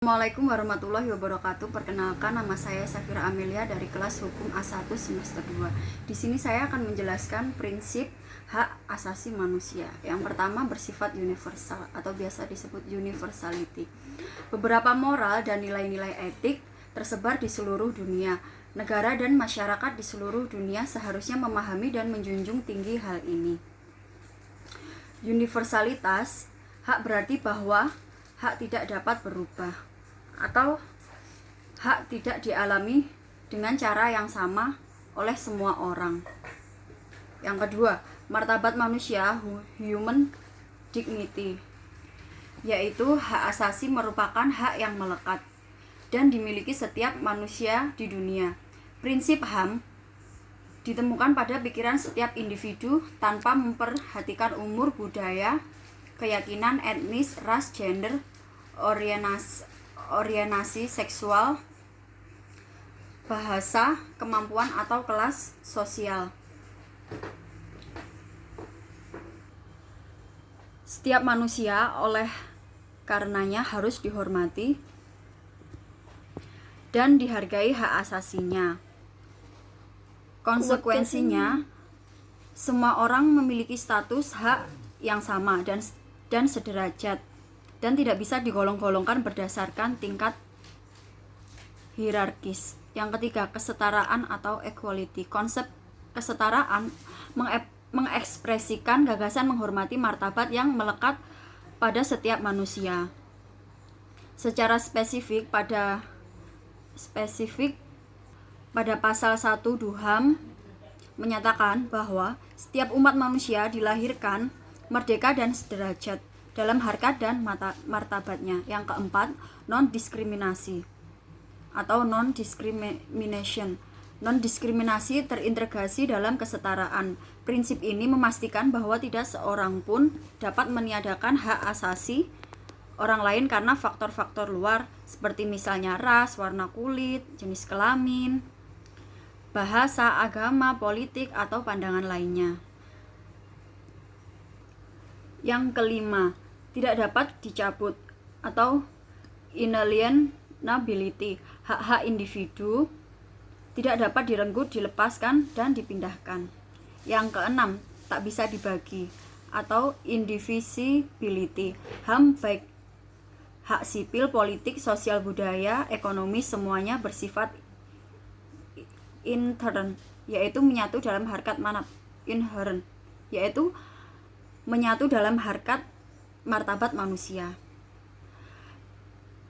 Assalamualaikum warahmatullahi wabarakatuh. Perkenalkan, nama saya Safira Amelia dari kelas Hukum A1 semester 2. Di sini saya akan menjelaskan prinsip hak asasi manusia. Yang pertama, bersifat universal atau biasa disebut universality. Beberapa moral dan nilai-nilai etik tersebar di seluruh dunia. Negara dan masyarakat di seluruh dunia seharusnya memahami dan menjunjung tinggi hal ini. Universalitas hak berarti bahwa hak tidak dapat berubah atau hak tidak dialami dengan cara yang sama oleh semua orang. Yang kedua, martabat manusia, human dignity, yaitu hak asasi merupakan hak yang melekat dan dimiliki setiap manusia di dunia. Prinsip HAM ditemukan pada pikiran setiap individu tanpa memperhatikan umur, budaya, keyakinan, etnis, ras, gender, orientasi seksual, bahasa, kemampuan, atau kelas sosial. Setiap manusia oleh karenanya harus dihormati dan dihargai hak asasinya. Konsekuensinya, semua orang memiliki status hak yang sama dan sederajat, dan tidak bisa digolong-golongkan berdasarkan tingkat hierarkis. Yang ketiga, kesetaraan atau equality. Konsep kesetaraan mengekspresikan gagasan menghormati martabat yang melekat pada setiap manusia. Secara spesifik pada pasal 1 DUHAM menyatakan bahwa setiap umat manusia dilahirkan merdeka dan sederajat dalam harkat dan martabatnya. Yang keempat, non-diskriminasi atau non-discrimination. Non-diskriminasi terintegrasi dalam kesetaraan. Prinsip ini memastikan bahwa tidak seorang pun dapat meniadakan hak asasi orang lain karena faktor-faktor luar seperti misalnya ras, warna kulit, jenis kelamin, bahasa, agama, politik, atau pandangan lainnya. Yang kelima, tidak dapat dicabut atau inalienability. Hak-hak individu tidak dapat direnggut, dilepaskan, dan dipindahkan. Yang keenam, tak bisa dibagi atau indivisibility. HAM baik hak sipil, politik, sosial, budaya, ekonomi semuanya bersifat inherent, yaitu menyatu dalam harkat inherent, yaitu menyatu dalam harkat martabat manusia.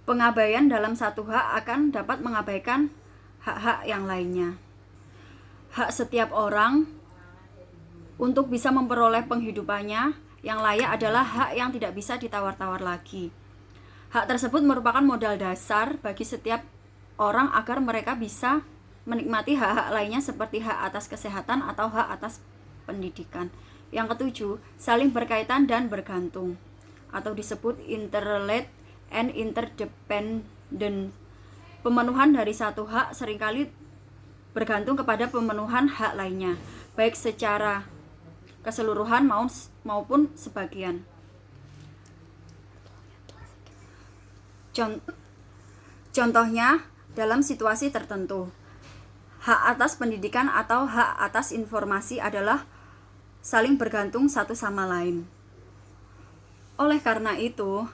Pengabaian dalam satu hak akan dapat mengabaikan hak-hak yang lainnya. Hak setiap orang untuk bisa memperoleh penghidupannya yang layak adalah hak yang tidak bisa ditawar-tawar lagi. Hak tersebut merupakan modal dasar bagi setiap orang agar mereka bisa menikmati hak-hak lainnya seperti hak atas kesehatan atau hak atas pendidikan. Yang ketujuh, saling berkaitan dan bergantung atau disebut interrelate and interdependent. Pemenuhan dari satu hak seringkali bergantung kepada pemenuhan hak lainnya, baik secara keseluruhan maupun sebagian. Contohnya, dalam situasi tertentu, hak atas pendidikan atau hak atas informasi adalah saling bergantung satu sama lain. Oleh karena itu,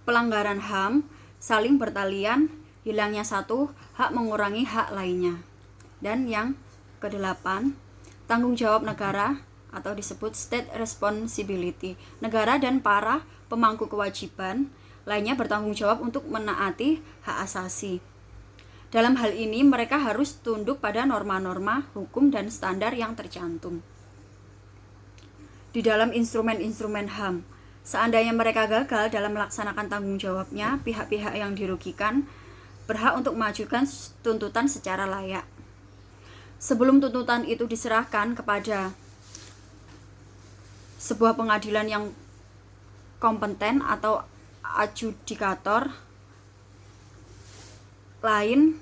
pelanggaran HAM saling bertalian, hilangnya satu hak mengurangi hak lainnya. Dan yang kedelapan, tanggung jawab negara atau disebut state responsibility. Negara dan para pemangku kewajiban lainnya bertanggung jawab untuk menaati hak asasi. Dalam hal ini, mereka harus tunduk pada norma-norma hukum dan standar yang tercantum di dalam instrumen-instrumen HAM. Seandainya mereka gagal dalam melaksanakan tanggung jawabnya, pihak-pihak yang dirugikan berhak untuk mengajukan tuntutan secara layak. Sebelum tuntutan itu diserahkan kepada sebuah pengadilan yang kompeten atau adjudikator lain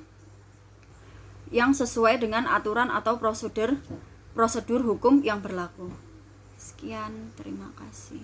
yang sesuai dengan aturan atau prosedur hukum yang berlaku. Sekian, terima kasih.